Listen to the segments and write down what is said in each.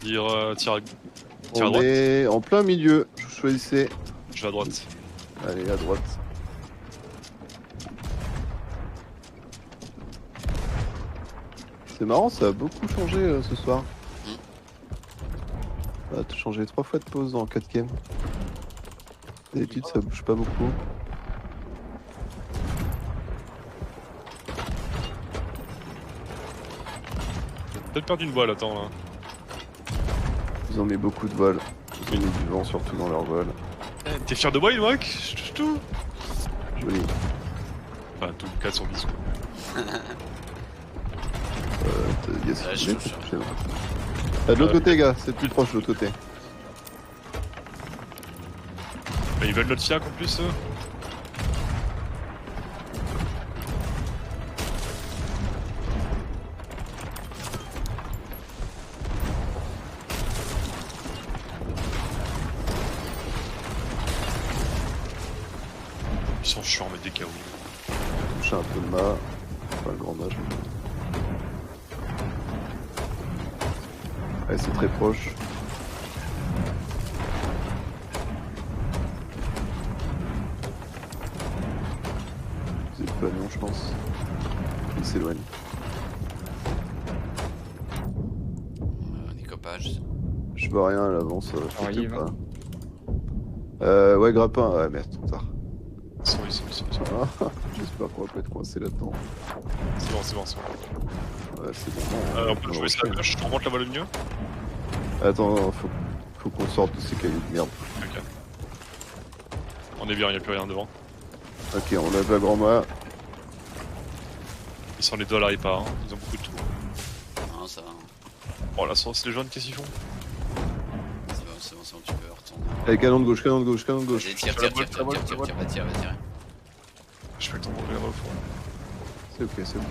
Tire à droite. On est en plein milieu, vous choisissez. Je vais à droite. Allez, à droite. C'est marrant, ça a beaucoup changé ce soir. Ça a changé 3 fois de pause dans 4 games. D'habitude, ça bouge pas beaucoup. J'ai peut-être perdu une voile, attends là. Ils ont mis beaucoup de vols. Ils ont mis du vent surtout dans leur vol. T'es fier de moi, Ilwak? Je touche tout. Joli. Enfin, tout 4 sur 10 quoi. Yes, Ouais, je oui, touche. c'est bon. De l'autre côté, gars, c'est plus proche de l'autre côté. Mais ils veulent notre fiac en plus eux. Ils sont chiants mais des KO. Toucher un peu de mât. Pas le grand mât. Ouais, c'est très proche. C'est le pavillon, je pense. Il s'éloigne. Décoppage. Je vois rien à l'avance. Je Arrive. sais pas. Ouais, grappin. Ouais, merde, trop tard. Ils sont. Ah, j'espère qu'on va pas être coincé là-dedans. C'est bon. Ouais, c'est bon. On peut jouer ça à gauche, je remonte la voile au milieu. Attends, faut qu'on sorte de ces cailloux de merde. Ok. On est bien, y'a plus rien devant. Ok, on lève la grand mât. Ils sont les deux à la répar, hein. Ils ont beaucoup de tout. Non, ça va. Bon, la sauce, les jaunes, qu'est-ce qu'ils font? C'est bon, tu peux retourner. Allez, canon de gauche. Vas-y, tire, la va voile. tirer. Je fais le temps de rouler là-bas au fond. C'est ok, c'est ok.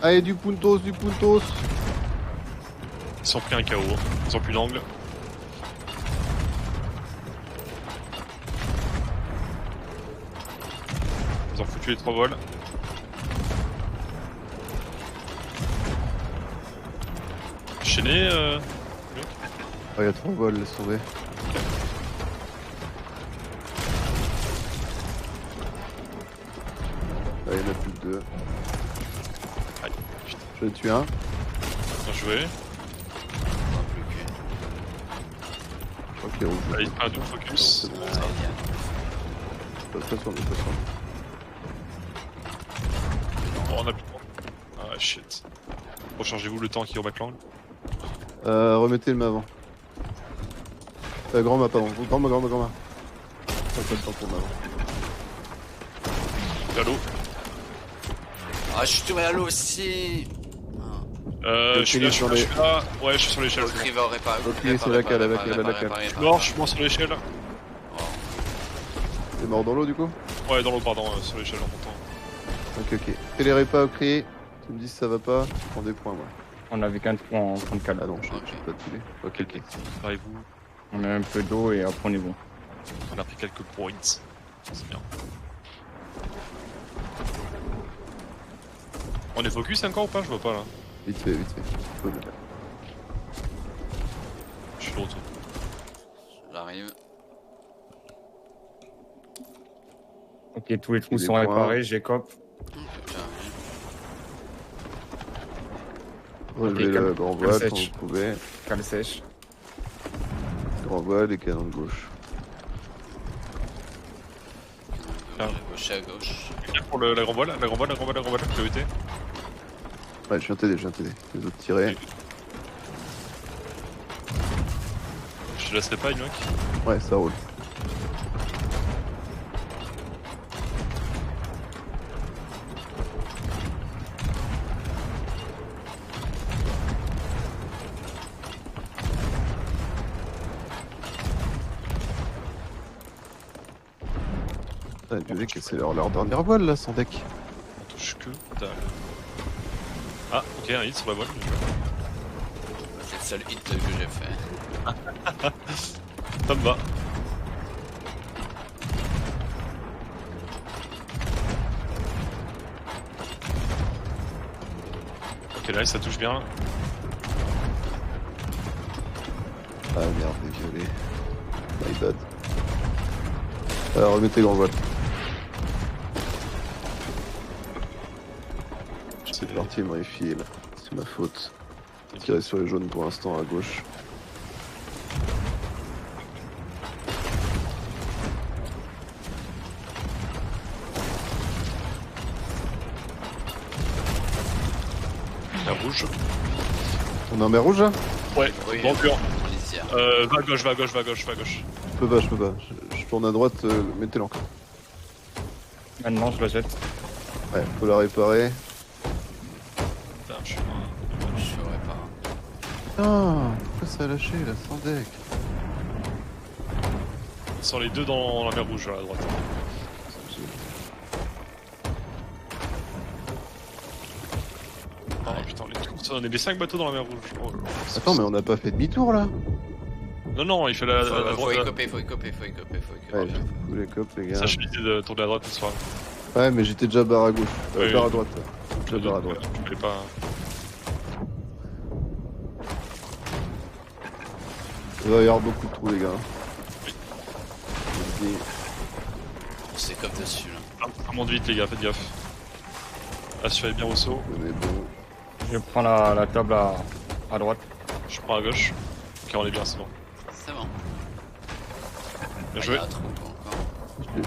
Allez, du puntos. Ils ont pris un KO, ils ont plus d'angle. Ils ont foutu les 3 voiles. Chaîné, Oh, y'a 3 vols, laisse tomber. Là, y'en a plus que 2. Aïe, putain, Je vais tuer un. bien joué. Je crois qu'il est rouge. Allez, il fait un double focus. C'est bon, pas sûr, mais pas sûr. Oh, on a plus de temps. Ah shit. Rechargez-vous le temps qui remet l'angle. Remettez le mât avant. Grand mât, pardon. Grand mât. Pas de temps pour le mât avant. Gallo. Ah, je suis tombé à l'eau aussi. Je suis là. Ouais, je suis sur l'échelle. L'autre il va réparer. Ok, c'est la cale, avec la cale. Je suis mort sur l'échelle. T'es mort dans l'eau du coup? Ouais, dans l'eau, pardon, sur l'échelle en montant. Ok. Fais les répas au cri. Tu me dis si ça va pas, tu prends des points, moi. On avait qu'un point en train de calme. Ah non, je peux pas te tuer. Ok. Préparez-vous. On a un peu d'eau et après on est bon. On a pris quelques points. C'est bien. On est focus encore ou pas? Je vois pas là. Vite fait. Faut le faire. Je suis de retour. J'arrive. Ok, tous les trous Des sont points. réparés, j'écope. Relevez Ok, le grand voile cale quand sèche. vous pouvez. Cale sèche. Grand voile et canon de gauche. À gauche. Quelqu'un pour la grand voile, la grand voile, priorité. Ouais, je viens t'aider. Les autres tirés. Je te laisserai pas, Inok. Ouais, ça roule. Ah, désolé que c'est leur dernière voile là, sans deck. On touche que dalle. Ah, ok, un hit sur la voile. bien joué. seul hit que j'ai fait. Ça me va. Ok, là, ça touche bien. Ah merde, les violets. My bad. Alors remettez grand voile. C'est parti, my fil. C'est ma faute. Tirer sur les jaunes pour l'instant à gauche. La rouge. On est en mer rouge là? Ouais, Oui, bon dur. lisière. Va à gauche, va à gauche, va à gauche, va à gauche. Je peux pas, je peux pas. Je tourne à droite, mettez-le encore. Maintenant, je la jette. Ouais, faut la réparer. Putain, je suis... Je saurais pas. Ah, pourquoi ça a lâché là, sans deck? On sort les deux dans la mer rouge, à droite. Oh putain, on est les 5 bateaux dans la mer rouge. Oh, Attends, mais on n'a pas fait demi-tour là? non, il fait la Faut droite. écoper, faut écoper, faut écoper, faut écoper. Ouais, vous les copes les gars. Ça, je suis l'idée de tourner à droite ce soir. Ouais, mais j'étais déjà barre à gauche. Oui, Barre à oui. droite là. Je Barre à droite. voulais pas. Il va y avoir beaucoup de trous les gars. Oui. Je vous dis, C'est comme dessus là. Ça monte vite, les gars, faites gaffe. Assurez bien au saut. on est bon. Je prends la table à droite. Je prends à gauche. Ok, on est bien, c'est bon. C'est bon. Bien Ah, il y joué. a un trou encore.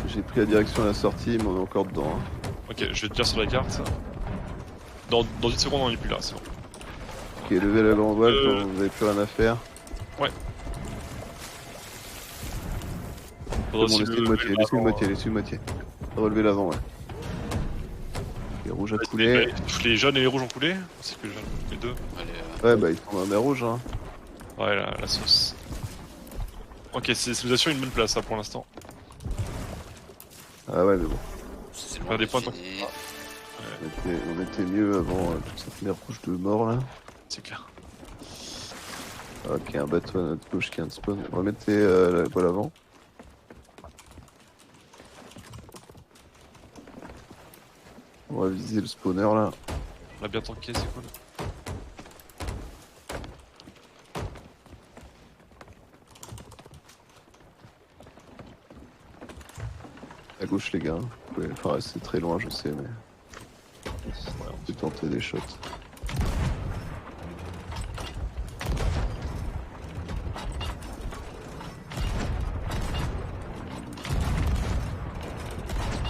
J'ai pris la direction de la sortie, mais on est encore dedans. Hein. Ok, je vais te dire sur la carte. Dans une seconde, on est plus là, c'est bon. Ok, levez la grande voile quand vous avez plus rien à faire. C'est Faudra bon, aussi laissez une lever moitié, le laissez une avant. moitié, laissez une moitié. Relever l'avant, ouais. Les rouges à Ouais, couler. Les jaunes et les rouges ont coulé. C'est que les deux. Allez, Ouais, bah ils sont dans la mer rouge, hein. Ouais, la sauce. Ok, ça nous assure une bonne place, ça, pour l'instant. Ah ouais, mais bon. c'est Faire loin des de points finir. On était mieux avant toute cette mer rouge de mort là. C'est clair. Ok, un bateau à notre gauche qui a un spawn. Remettez la voile avant. On va viser le spawner là. On a bien tanké, c'est cool. À gauche les gars. Vous pouvez... Enfin, c'est très loin, je sais, mais. On peut tenter des shots.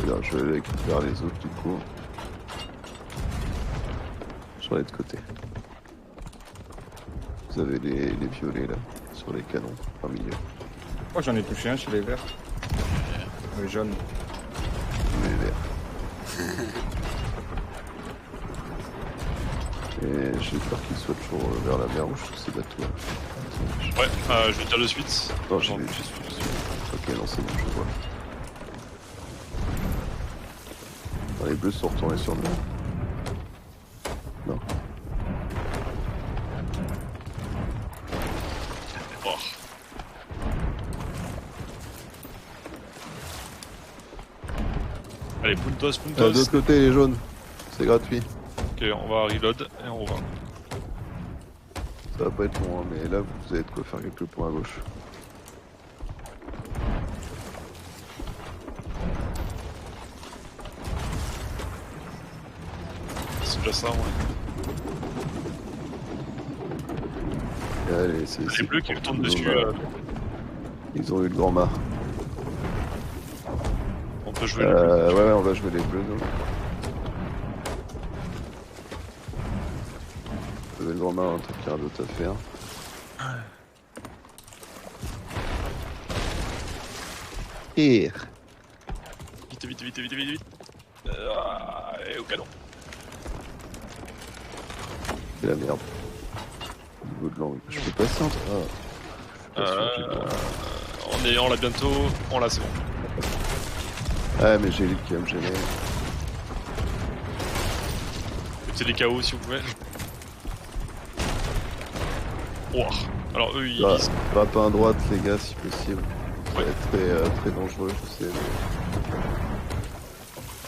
Et là, je vais aller vers les autres du coup. Je vais aller de côté. Vous avez les violets là, sur les canons, en milieu. Moi, j'en ai touché un chez les verts. Les jaunes. Les verts. Et j'ai peur qu'ils soient toujours vers la mer rouge, tous ces bateaux là. Ouais, je vais te dire de suite. Non, j'y suis. Ok, non, c'est bon, je vois. Attends, les bleus sont retournés sur nous. Non. Oh. Allez, Puntos, De Puntos. l'autre côté, les jaunes. C'est gratuit. Ok, on va reload et on va. Ça va pas être long, hein, mais là, vous avez de quoi faire quelques points à gauche. C'est déjà ça, ouais. Et allez, c'est Les bleus qui retournent dessus, Ils ont eu le grand mât. on peut jouer le bleu. Ouais, on va jouer les bleus, nous. Vous avez le grand mât, un truc qu'il y a d'autre à faire. Tire. Vite, vite, vite, vite, vite, vite. Et au canon. C'est la merde. Au niveau de l'angle. Je peux passer entre. Ah. Je suis pas sûr que j'ai le droit. On l'a bientôt. On l'a, c'est bon. Ah, mais j'ai l'île qui va me gêner. C'est les KO si vous pouvez. Ouah. Alors eux, ils Ah, visent. grappe à droite, les gars, si possible. Ça va Ouais. être très dangereux, je sais. Mais...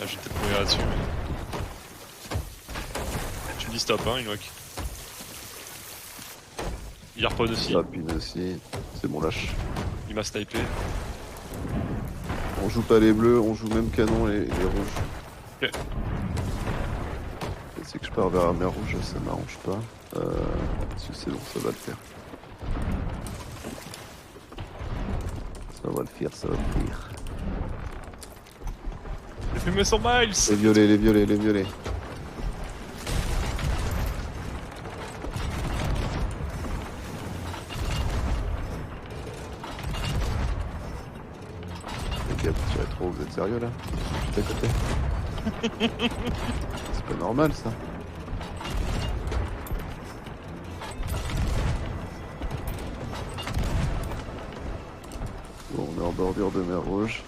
Ah, je vais peut-être mourir là-dessus. Mais... Tu me dis stop, hein, Inwak. Il harponne aussi. Rapide aussi. C'est bon, lâche. Il m'a snipé. On joue pas les bleus, on joue même canon les rouges. Ok. C'est que je pars vers la mer rouge, ça m'arrange pas. Parce que c'est bon, ça va le faire. Ça va le faire, ça va le faire. Les fumées sont miles. Les violets, les violets, les violets. Les gars, vous tirez trop, vous êtes sérieux là? Juste à côté. C'est pas normal ça. Bon, on est en bordure de mer rouge.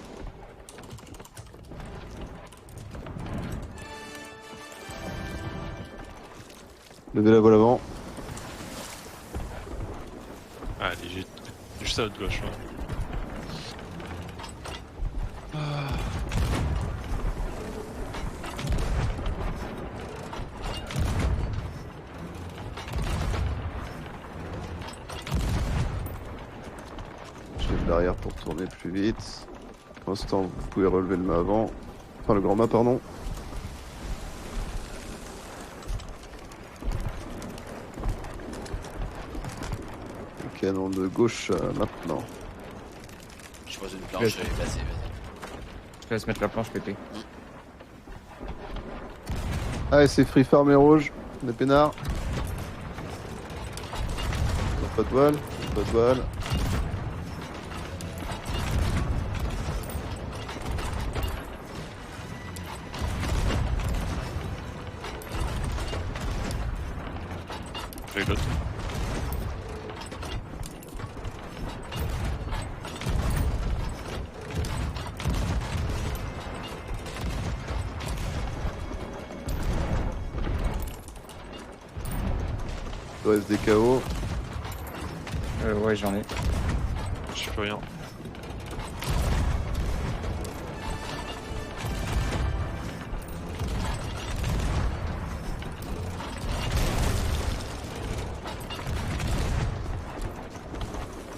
Levez la voile avant. Ah, j'ai juste à notre gauche. Ouais. Je lève l'arrière pour tourner plus vite. Pour l'instant, vous pouvez relever le mât avant. Enfin, le grand mât, pardon. Le canon de gauche maintenant. Je pose une planche, vas-y, vas-y. Je te laisse mettre la planche, Pépé. Allez, c'est Free Farm et rouge. On est peinards. Pas de voile, pas de voile. Avec l'autre. Il reste des KO. Ouais, j'en ai. Je sais plus rien.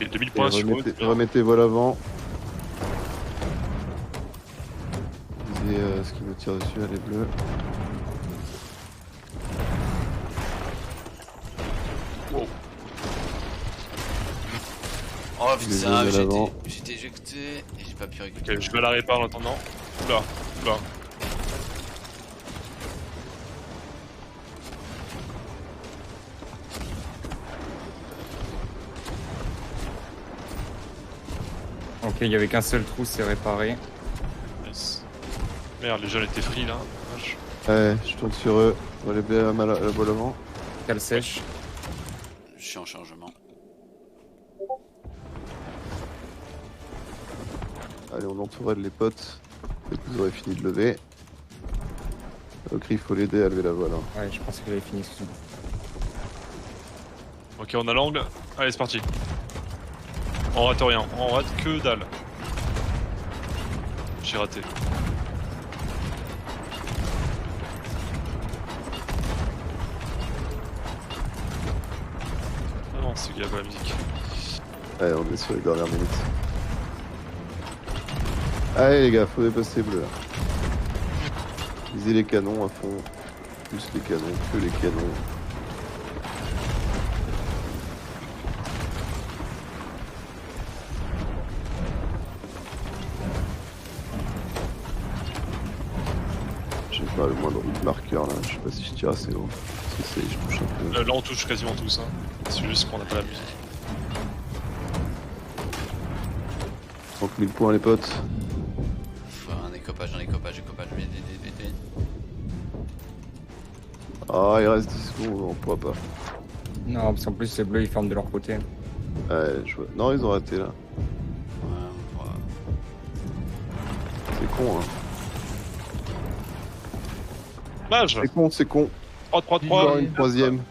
Et 2000 points sur eux. Remettez voile avant. Visez ce qui me tire dessus, les bleus. Oh Les putain, deux à l'avant. j'étais éjecté et j'ai pas pu récupérer. Ok, je vais à la répare en attendant. Oula, oula. Ok, il y avait qu'un seul trou, c'est réparé. Nice. Merde, les jeunes étaient free là. Vache. Ouais, je tourne sur eux. On va les blés à la voile avant. Cale sèche. Je suis en chargement. Allez, on entourelle les potes. Dès que vous aurez fini de lever. Ok, il faut l'aider à lever la voile. Hein. Ouais, je pense qu'il avait fini, excuse-moi. Ok, on a l'angle. Allez, c'est parti. On rate rien, on rate que dalle. J'ai raté. Ah non, c'est qu'il y a pas la musique. Allez, on est sur les dernières minutes. Allez les gars, faut dépasser bleu. Là. Visez les canons à fond. Plus les canons, que les canons. J'ai pas le moindre marqueur là, je sais pas si je tire assez haut. Si je touche un peu. Là, on touche quasiment tous. Hein. C'est juste qu'on n'a pas la musique. 30 000 points les potes. Faut un écopage, vite. Ah, il reste 10 secondes, on pourra pas. Non, parce qu'en plus, les bleus, ils forment de leur côté. Ouais, je vois. Non, ils ont raté là. Ouais, on pourra. C'est con, hein. Mage C'est con, c'est con. 3-3-3. Encore une troisième.